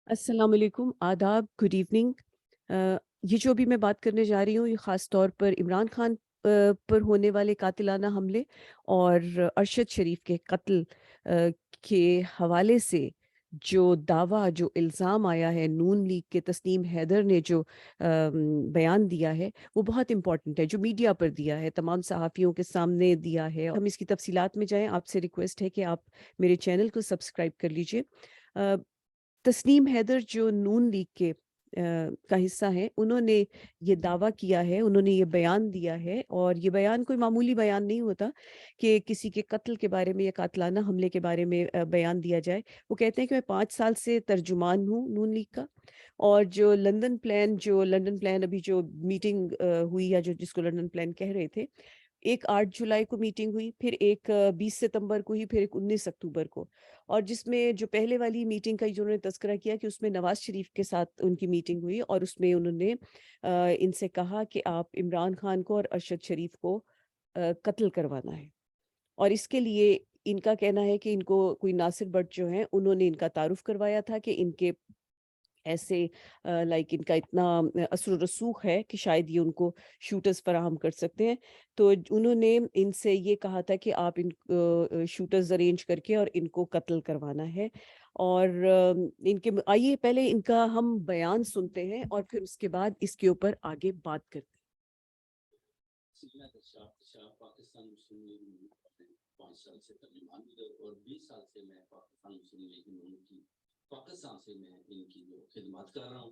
السلام علیکم، آداب، گڈ ایوننگ۔ یہ جو ابھی میں بات کرنے جا رہی ہوں یہ خاص طور پر عمران خان پر ہونے والے قاتلانہ حملے اور ارشد شریف کے قتل کے حوالے سے جو دعویٰ، جو الزام آیا ہے، نون لیگ کے تسنیم حیدر نے جو بیان دیا ہے وہ بہت امپورٹنٹ ہے، جو میڈیا پر دیا ہے، تمام صحافیوں کے سامنے دیا ہے۔ ہم اس کی تفصیلات میں جائیں، آپ سے ریکویسٹ ہے کہ آپ میرے چینل کو سبسکرائب کر لیجئے۔ تسنیم حیدر جو نون لیگ کے کا حصہ ہیں، انہوں نے یہ دعویٰ کیا ہے، انہوں نے یہ بیان دیا ہے، اور یہ بیان کوئی معمولی بیان نہیں ہوتا کہ کسی کے قتل کے بارے میں یا قاتلانہ حملے کے بارے میں بیان دیا جائے۔ وہ کہتے ہیں کہ میں 5 سال سے ترجمان ہوں نون لیگ کا، اور جو لندن پلان ابھی جو میٹنگ ہوئی، یا جو جس کو لندن پلان کہہ رہے تھے، ایک 8 جولائی کو میٹنگ ہوئی، پھر ایک 20 ستمبر کو ہوئی، پھر ایک 19 اکتوبر کو، اور جس میں جو پہلے والی میٹنگ کا جو انہوں نے تذکرہ کیا کہ اس میں نواز شریف کے ساتھ ان کی میٹنگ ہوئی، اور اس میں انہوں نے ان سے کہا کہ آپ عمران خان کو اور ارشد شریف کو قتل کروانا ہے، اور اس کے لیے ان کا کہنا ہے کہ ان کو کوئی ناصر بٹ جو ہیں انہوں نے ان کا تعارف کروایا تھا کہ ان کے ایسے لائک ان کا اتنا اثر و رسوخ ہے کہ شاید یہ ان کو شوٹرز فراہم کر سکتے ہیں۔ تو انہوں نے ان سے یہ کہا تھا کہ آپ ان شوٹرز ارینج کر کے اور ان کو قتل کروانا ہے، اور ان کے آئیے پہلے ان کا ہم بیان سنتے ہیں اور پھر اس کے بعد اس کے اوپر آگے بات کرتے ہیں۔ پاکستان مسلم لیگ میں 5 سال سے ترجمان اور 20 سال سے میں پاکستان مسلم لیگ نون کی پاکستان سے میں ان کی جو خدمات کر رہا ہوں،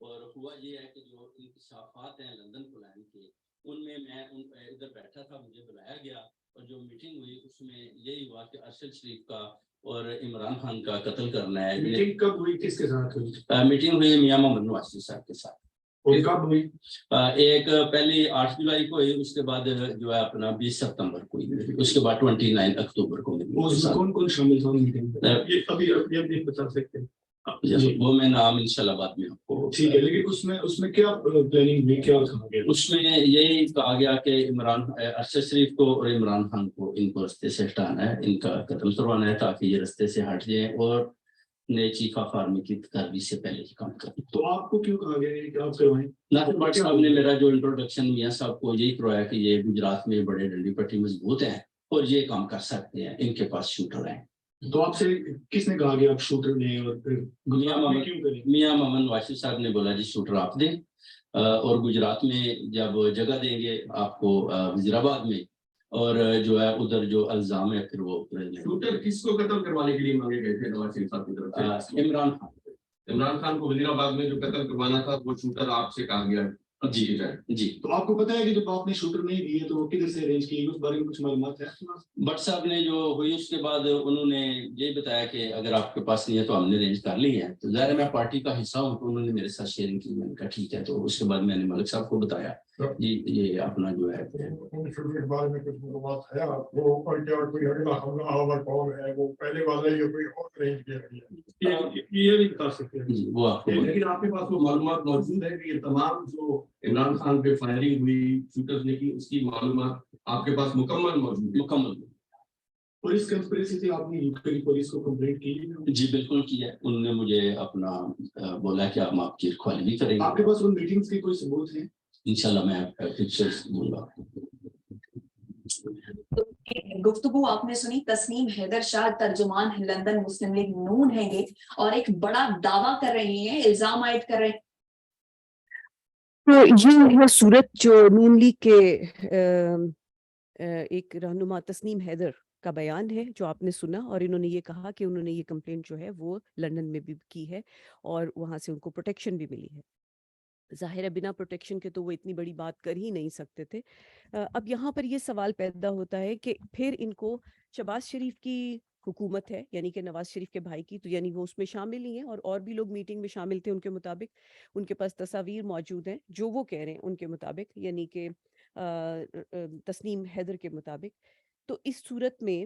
اور ہوا یہ ہے کہ جو انکشافات ہیں لندن پلان کے، ان میں ادھر بیٹھا تھا، مجھے بلایا گیا، اور جو میٹنگ ہوئی اس میں یہی ہوا کہ ارشد شریف کا اور عمران خان کا قتل کرنا ہے۔ میٹنگ کب ہوئی، کس کے ساتھ ہوئی؟ میٹنگ ہوئی میاں محمد نواز شریف صاحب کے ساتھ۔ اور کب ہوئی؟ ایک پہلی 8 جولائی کو ہوئی، اس کے بعد جو ہے اپنا 20 ستمبر کو ہوئی، اس کے بعد 29 اکتوبر کو ہوئی۔ کون کون شامل تھا میٹنگ میں؟ یہ ابھی بتا سکتے ہیں؟ وہ میں نام انشاءاللہ بعد میں آپ کو۔ ٹھیک ہے، لیکن اس میں کیا پلاننگ ہوئی، کیا کہا گیا؟ اس میں یہی کہا گیا کہ ارشد شریف کو اور عمران خان کو ان کو رستے سے ہٹانا ہے، ان کا قتل کروانا ہے تاکہ یہ رستے سے ہٹ جائیں اور نئے چیف آف آرمی کی تقرری سے پہلے ہی کام کریں۔ تو آپ کو کیوں کہا گیا کہ آپ کروائیں؟ ناصر بٹ صاحب نے میرا جو انٹروڈکشن میاں صاحب کو یہی کروایا کہ یہ گجرات میں بڑے ڈنڈی پٹی مضبوط ہیں اور یہ کام کر سکتے ہیں، ان کے پاس شوٹر ہیں۔ تو آپ سے کس نے کہا کہ آپ شوٹر لیں، اور پھر میاں محمد نواز شریف صاحب نے بولا جی شوٹر آپ دیں، اور گجرات میں جب جگہ دیں گے آپ کو وزیر آباد میں، اور جو ہے ادھر جو الزام ہے پھر وہ شوٹر کس کو قتل کروانے کے لیے مانگے گئے تھے نواز شریف صاحب کی طرف سے؟ عمران خان کو وزیر آباد میں جو قتل کروانا تھا وہ شوٹر آپ سے کہا گیا؟ جی جی۔ تو آپ کو پتا ہے کہ جب آپ نے شوٹر نہیں دیے تو وہ کدھر سے ارینج کی، اس بارے میں کچھ معلومات ہے؟ بٹ صاحب نے جو ہوئی اس کے بعد انہوں نے یہ بتایا کہ اگر آپ کے پاس نہیں ہے تو ہم نے ارینج کر لی ہے، تو ظاہر میں پارٹی کا حصہ ہوں تو انہوں نے میرے ساتھ شیئرنگ کی، میں نے کہا ٹھیک ہے۔ تو اس کے بعد میں نے ملک صاحب کو بتایا جی یہ اپنا جو ہے کے بارے میں کچھ معلومات ہے آپ کو، اور کیا کوئی اگلا حملہ آور کون ہے، وہ پہلے والا یا کوئی اور ارینج کیا گیا؟ یہ نہیں بتا سکتے جی وہ آپ کو۔ لیکن آپ کے پاس وہ معلومات موجود ہے کہ یہ تمام جو عمران خان پہ فائرنگ ہوئی شوٹرز نے کی، اس کی معلومات آپ کے پاس مکمل موجود ہے؟ مکمل۔ پولیس کنسپریسی سے آپ نے یوکرین پولیس کو کمپلینٹ کی؟ جی بالکل کی ہے، انہوں نے مجھے اپنا بولا کہ ہم آپ کی رکھوالی بھی کریں گے۔ آپ کے پاس ان میٹنگز کے کوئی ثبوت ہیں؟ انشاءاللہ میں پکچرز دوں گا۔ گفتگو آپ نے سنی، تسنیم حیدر شاہ ترجمان لندن مسلم لیگ نون ہیں یہ، اور ایک بڑا دعویٰ کر رہے ہیں، الزام عائد کر رہے ہیں۔ تو یہ ہے صورت جو نون لیگ کے ایک رہنما تسنیم حیدر کا بیان ہے جو آپ نے سنا، اور انہوں نے یہ کہا کہ انہوں نے یہ کمپلینٹ جو ہے وہ لندن میں بھی کی ہے اور وہاں سے ان کو پروٹیکشن بھی ملی ہے۔ ظاہر ہے بنا پروٹیکشن کے تو وہ اتنی بڑی بات کر ہی نہیں سکتے تھے۔ اب یہاں پر یہ سوال پیدا ہوتا ہے کہ پھر ان کو شہباز شریف کی حکومت ہے، یعنی کہ نواز شریف کے بھائی کی، تو یعنی وہ اس میں شامل ہی ہیں، اور بھی لوگ میٹنگ میں شامل تھے ان کے مطابق، ان کے پاس تصاویر موجود ہیں جو وہ کہہ رہے ہیں ان کے مطابق، یعنی کہ تسنیم حیدر کے مطابق۔ تو اس صورت میں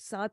7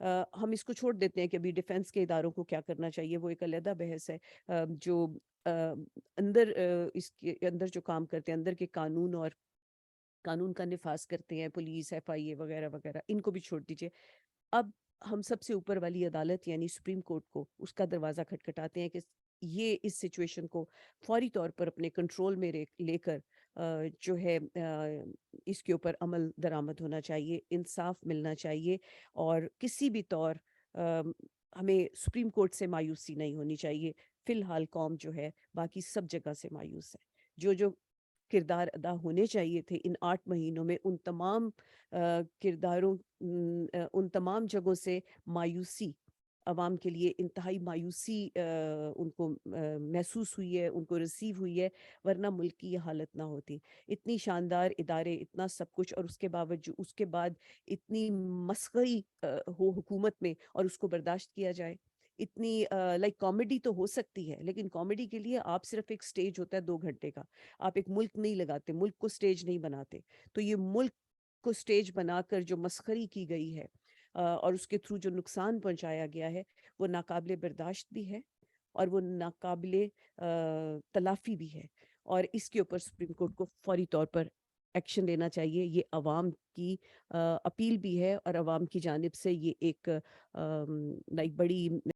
ہم اس کو چھوڑ دیتے ہیں کہ ابھی ڈیفنس کے اداروں کو کیا کرنا چاہیے، وہ ایک علیحدہ بحث ہے۔ جو اندر اس کے اندر جو کام کرتے ہیں، اندر کے قانون اور قانون کا نفاذ کرتے ہیں، پولیس، FIA وغیرہ وغیرہ، ان کو بھی چھوڑ دیجیے۔ اب ہم سب سے اوپر والی عدالت یعنی سپریم کورٹ کو اس کا دروازہ کھٹکھٹاتے ہیں کہ یہ اس سچویشن کو فوری طور پر اپنے کنٹرول میں لے کر جو ہے اس کے اوپر عمل درآمد ہونا چاہیے، انصاف ملنا چاہیے، اور کسی بھی طور ہمیں سپریم کورٹ سے مایوسی نہیں ہونی چاہیے۔ فی الحال قوم جو ہے باقی سب جگہ سے مایوس ہے۔ جو کردار ادا ہونے چاہیے تھے ان 8 مہینوں میں، ان تمام کرداروں، ان تمام جگہوں سے مایوسی، عوام کے لیے انتہائی مایوسی ان کو محسوس ہوئی ہے، ان کو ریسیو ہوئی ہے، ورنہ ملک کی یہ حالت نہ ہوتی۔ اتنی شاندار ادارے، اتنا سب کچھ، اور اس کے باوجود اس کے بعد اتنی مسخری ہو حکومت میں اور اس کو برداشت کیا جائے۔ اتنی لائک کامیڈی تو ہو سکتی ہے، لیکن کامیڈی کے لیے آپ صرف ایک سٹیج ہوتا ہے 2 گھنٹے کا، آپ ایک ملک نہیں لگاتے، ملک کو سٹیج نہیں بناتے۔ تو یہ ملک کو سٹیج بنا کر جو مسخری کی گئی ہے اور اس کے تھرو جو نقصان پہنچایا گیا ہے، وہ ناقابل برداشت بھی ہے اور وہ ناقابل تلافی بھی ہے، اور اس کے اوپر سپریم کورٹ کو فوری طور پر ایکشن لینا چاہیے۔ یہ عوام کی اپیل بھی ہے، اور عوام کی جانب سے یہ ایک بڑی